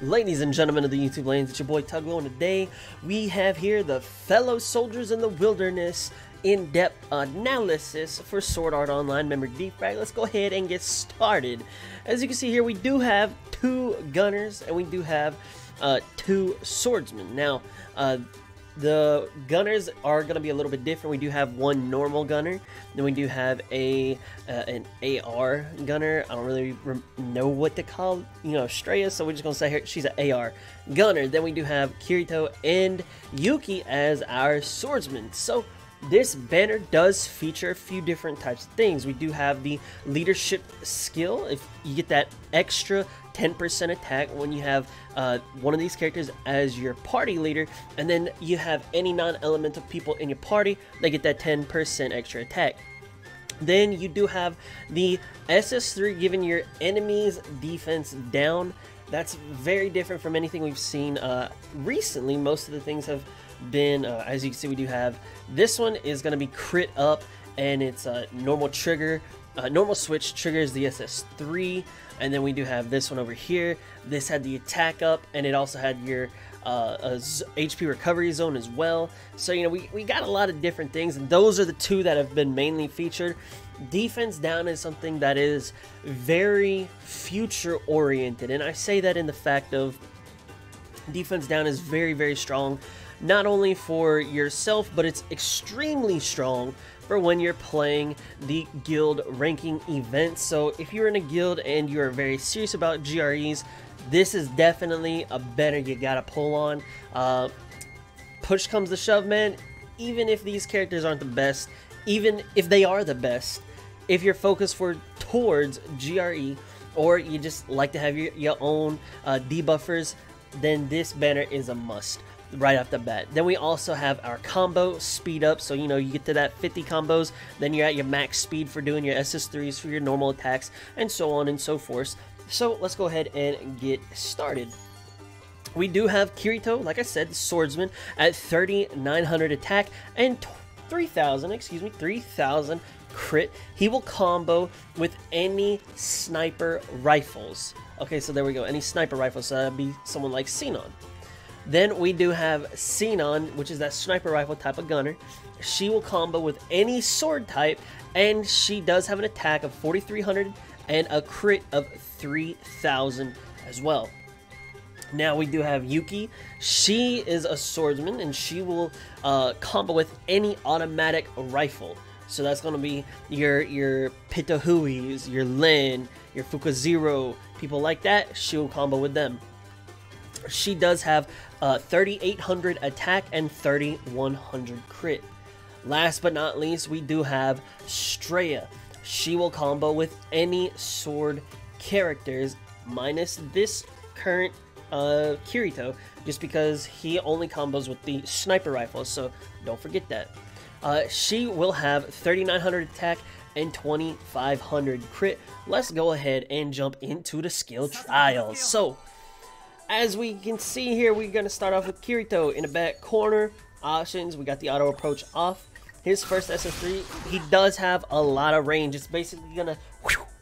Ladies and gentlemen of the YouTube lanes, it's your boy Tuglo, and today we have here the fellow soldiers in the wilderness in-depth analysis for Sword Art Online member Defrag. Let's go ahead and get started. As you can see here, we do have 2 gunners and we do have 2 swordsmen. Now, the gunners are going to be a little bit different. We do have 1 normal gunner, then we do have an AR gunner. I don't really know what to call, Straya, so we're just going to say here she's an AR gunner. Then we do have Kirito and Yuki as our swordsmen. So this banner does feature a few different types of things. We do have the leadership skill. If you get that extra 10% attack when you have one of these characters as your party leader, and then you have any non-elemental people in your party, they get that 10% extra attack. Then you do have the SS3 giving your enemy's defense down. That's very different from anything we've seen recently. Most of the things have been, as you can see, we do have this one is going to be crit up, and it's a normal trigger. Normal switch triggers the SS3, and then we do have this one over here. This had the attack up, and it also had your HP recovery zone as well. So we got a lot of different things, and those are the 2 that have been mainly featured. Defense down is something that is very future oriented, and I say that in the fact of defense down is very, very strong, not only for yourself, but it's extremely strong for when you're playing the guild ranking events. So if you're in a guild and you're very serious about GREs, this is definitely a banner you gotta pull on. Push comes to shove, man, even if these characters aren't the best, even if they are the best, if you're focused towards GRE, or you just like to have your own debuffers, then this banner is a must right off the bat. Then we also have our combo speed up, so you get to that 50 combos, then you're at your max speed for doing your SS3s for your normal attacks, and so on and so forth. So let's go ahead and get started. We do have Kirito, like I said, the swordsman, at 3,900 attack and 3,000 crit. He will combo with any sniper rifles. Okay, so there we go, any sniper rifles, so that'd be someone like Sinon. Then we do have Sinon, which is that sniper rifle type of gunner. She will combo with any sword type, and she does have an attack of 4,300 and a crit of 3,000 as well. Now we do have Yuki. She is a swordsman, and she will combo with any automatic rifle. So that's going to be your Pitahuis, your Len, your Fukuzero, people like that. She will combo with them. She does have 3,800 attack and 3,100 crit. Last but not least, we do have Straya. She will combo with any sword characters, minus this current Kirito, just because he only combos with the sniper rifle, so don't forget that. She will have 3,900 attack and 2,500 crit. Let's go ahead and jump into the skill trials. So as we can see here, we're going to start off with Kirito in the back corner. Options, we got the auto approach off. His first SS3, he does have a lot of range. It's basically gonna,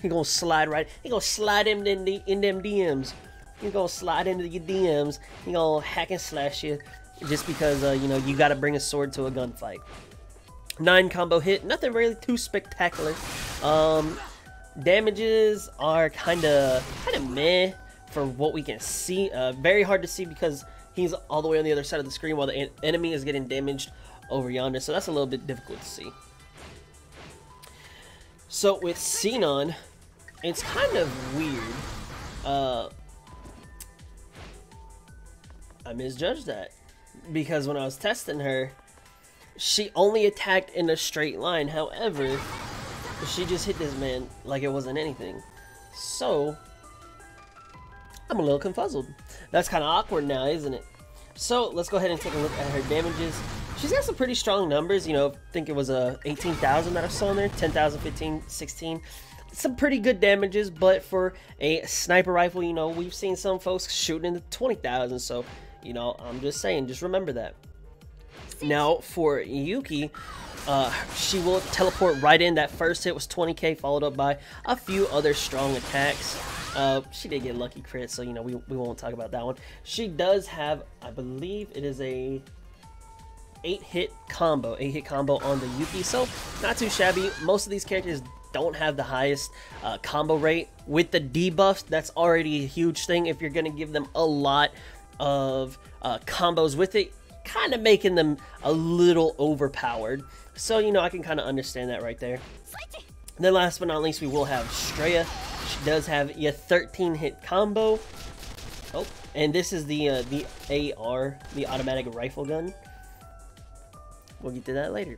he gonna slide right, he gonna slide in them DMs. He gonna slide into your DMs. He gonna hack and slash you, just because you got to bring a sword to a gunfight. 9 combo hit, nothing really too spectacular. Damages are kind of meh for what we can see. Very hard to see because he's all the way on the other side of the screen while the enemy is getting damaged over yonder, so that's a little bit difficult to see. So with Sinon, it's kind of weird. I misjudged that, because when I was testing her, she only attacked in a straight line. However, she just hit this man like it wasn't anything. So I'm a little confuzzled. That's kind of awkward now, isn't it? So let's go ahead and take a look at her damages. She's got some pretty strong numbers. I think it was 18,000 that I saw in there, 10,000, 15, 16. Some pretty good damages, but for a sniper rifle, we've seen some folks shooting into 20,000. So, I'm just saying, just remember that. Now for Yuki, she will teleport right in. That first hit was 20k, followed up by a few other strong attacks. She did get lucky crit, so you know we won't talk about that one. She does have, I believe it is a 8-hit combo on the Yuki, so not too shabby. Most of these characters don't have the highest combo rate. With the debuffs, that's already a huge thing. If you're gonna give them a lot of combos with it, kind of making them a little overpowered. So you know, I can kind of understand that right there. And then last but not least, we will have Straya. She does have a 13-hit combo. Oh, and this is the AR, the automatic rifle gun. We'll get to that later.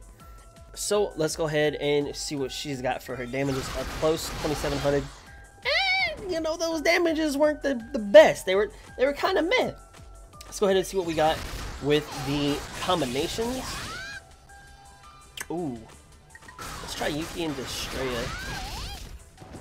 So let's go ahead and see what she's got for her damages up close. 2,700. And you know, those damages weren't the best. They were kind of meh. Let's go ahead and see what we got with the combinations. Ooh, let's try Yuki into Straya.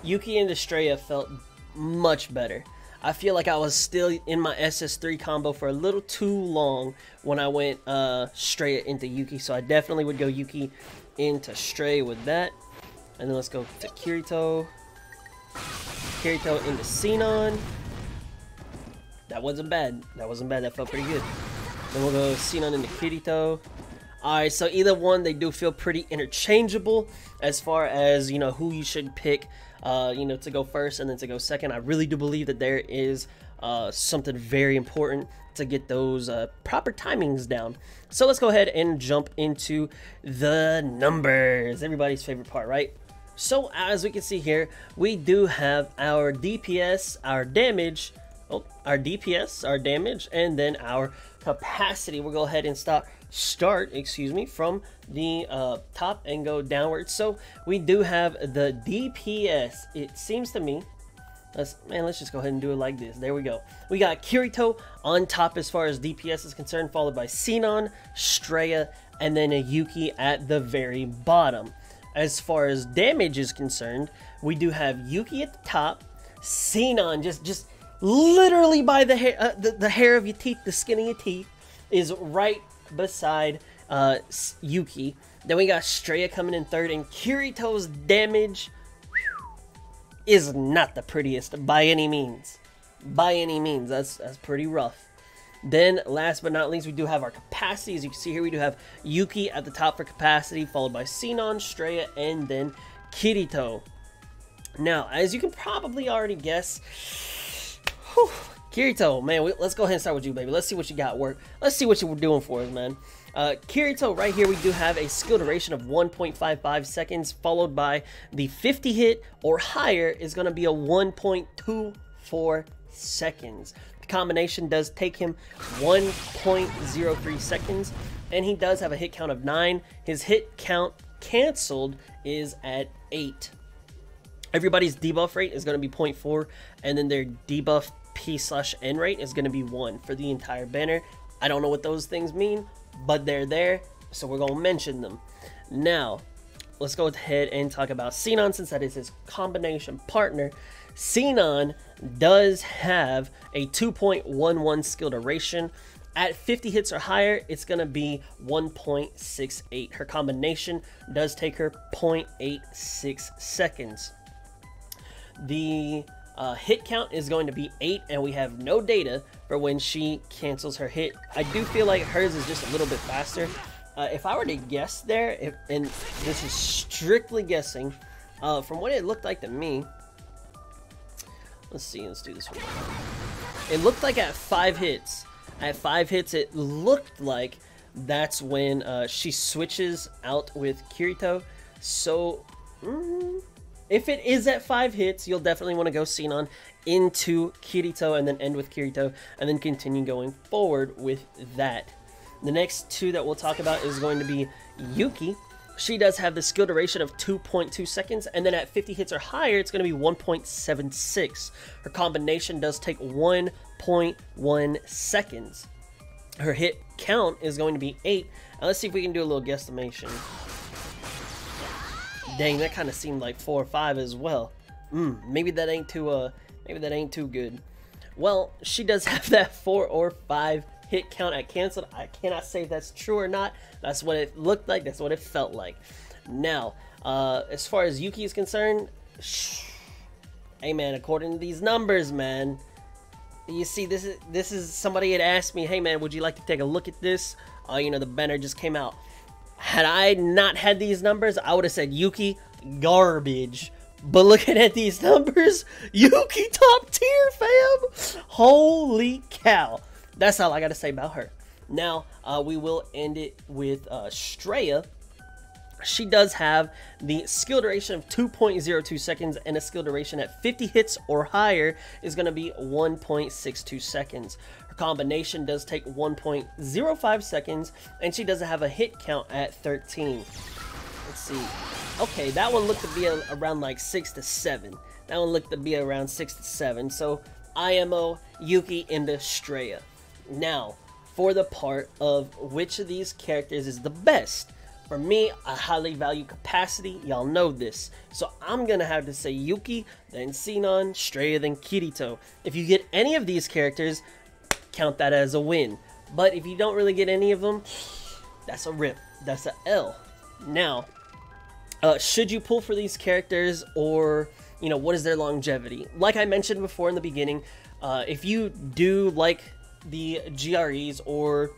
Yuki into Straya felt much better. I feel like I was still in my SS3 combo for a little too long when I went Straya into Yuki, so I definitely would go Yuki into Straya with that. And then let's go to Kirito. Kirito into Sinon. That wasn't bad. That felt pretty good. Then we'll go Sinon into Kirito. Alright, so either one, they do feel pretty interchangeable as far as, you know, who you should pick, you know, to go first and then to go second. I really do believe that there is something very important to get those proper timings down. So let's go ahead and jump into the numbers. Everybody's favorite part, right? So as we can see here, we do have our DPS, our damage, our DPS, our damage, and then our capacity. We'll go ahead and start from the top and go downwards. So we do have the DPS. It seems to me, let's just go ahead and do it like this. There we go. We got Kirito on top as far as DPS is concerned, followed by Sinon, Straya, and then a Yuki at the very bottom. As far as damage is concerned, we do have Yuki at the top, Sinon just literally by the hair of your teeth, the skin of your teeth, is right beside Yuki. Then we got Straya coming in third, and Kirito's damage is not the prettiest by any means. That's pretty rough. Then last but not least, we do have our capacity. As you can see here, we do have Yuki at the top for capacity, followed by Sinon, Straya, and then Kirito. Now, as you can probably already guess, Kirito, man, let's go ahead and start with you, baby. Let's see what you got work. Let's see what you were doing for us, man. Kirito, right here, we do have a skill duration of 1.55 seconds, followed by the 50 hit or higher is going to be a 1.24 seconds. The combination does take him 1.03 seconds, and he does have a hit count of 9. His hit count canceled is at 8. Everybody's debuff rate is going to be 0.4, and then their debuff P/N rate is going to be 1 for the entire banner. I don't know what those things mean, but they're there, so we're going to mention them. Now, let's go ahead and talk about Sinon, since that is his combination partner. Sinon does have a 2.11 skill duration. At 50 hits or higher, it's going to be 1.68. Her combination does take her 0.86 seconds. The hit count is going to be 8, and we have no data for when she cancels her hit. I do feel like hers is just a little bit faster. If I were to guess there, and this is strictly guessing, from what it looked like to me, let's do this one. It looked like at 5 hits, it looked like that's when she switches out with Kirito. So, if it is at 5 hits, you'll definitely want to go Sinon into Kirito and then end with Kirito and then continue going forward with that. The next two that we'll talk about is going to be Yuki. She does have the skill duration of 2.2 seconds, and then at 50 hits or higher, it's going to be 1.76. Her combination does take 1.1 seconds. Her hit count is going to be 8. Now let's see if we can do a little guesstimation. Dang, that kind of seemed like 4 or 5 as well. Maybe that ain't too good. Well, she does have that 4 or 5 hit count at canceled. I cannot say if that's true or not. That's what it looked like. That's what it felt like. Now, as far as Yuki is concerned, Hey man, according to these numbers, man, you see, this is somebody had asked me, hey man, would you like to take a look at this? You know, the banner just came out. Had I not had these numbers, I would have said Yuki, garbage. But looking at these numbers, Yuki top tier, fam. Holy cow. That's all I got to say about her. Now, we will end it with Straya. She does have the skill duration of 2.02 seconds, and a skill duration at 50 hits or higher is going to be 1.62 seconds. Her combination does take 1.05 seconds, and she doesn't have a hit count at 13. Let's see. Okay, that one looked to be around like 6 to 7. That one looked to be around 6 to 7. So, IMO, Yuki, and Straya. Now, for the part of which of these characters is the best. For me, I highly value capacity. Y'all know this. So I'm going to have to say Yuki, then Sinon, Straya, then Kirito. If you get any of these characters, count that as a win. But if you don't really get any of them, that's a rip. That's a L. Now, should you pull for these characters, or, you know, what is their longevity? Like I mentioned before in the beginning, if you do like the GREs, or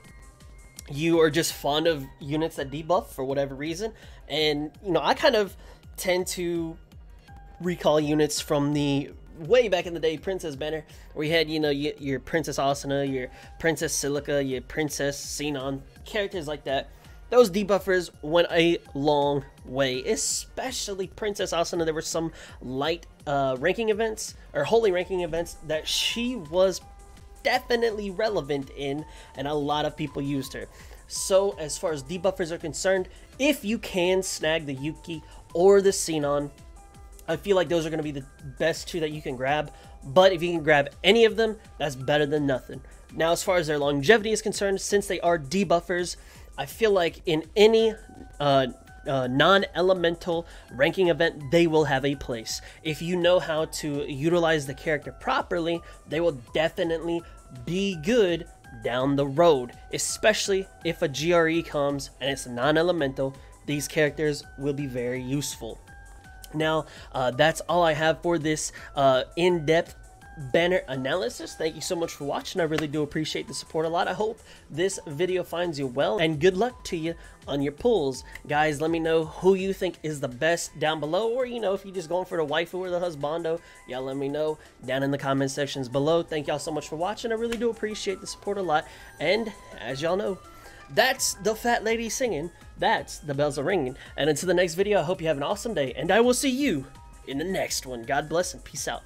you are just fond of units that debuff for whatever reason, and, you know, I kind of tend to recall units from the way back in the day Princess banner, where you had, you know, your Princess Asuna, your Princess Silica, your Princess Sinon, characters like that. Those debuffers went a long way, especially Princess Asuna. There were some light ranking events, or holy ranking events, that she was definitely relevant in, and a lot of people used her. So as far as debuffers are concerned, if you can snag the Yuki or the Sinon, I feel like those are going to be the best two that you can grab. But if you can grab any of them, that's better than nothing. Now, as far as their longevity is concerned, since they are debuffers, I feel like in any non-elemental ranking event, they will have a place. If you know how to utilize the character properly, they will definitely be good down the road, especially if a GRE comes and it's non-elemental. These characters will be very useful. Now, that's all I have for this in-depth banner analysis. Thank you so much for watching. I really do appreciate the support a lot. I hope this video finds you well, and good luck to you on your pulls. Guys, let me know who you think is the best down below, or, you know, if you're just going for the waifu or the husbando, y'all let me know down in the comment sections below. Thank y'all so much for watching. I really do appreciate the support a lot, and as y'all know, that's the fat lady singing, that's the bells are ringing, and until the next video, I hope you have an awesome day, and I will see you in the next one. God bless and peace out.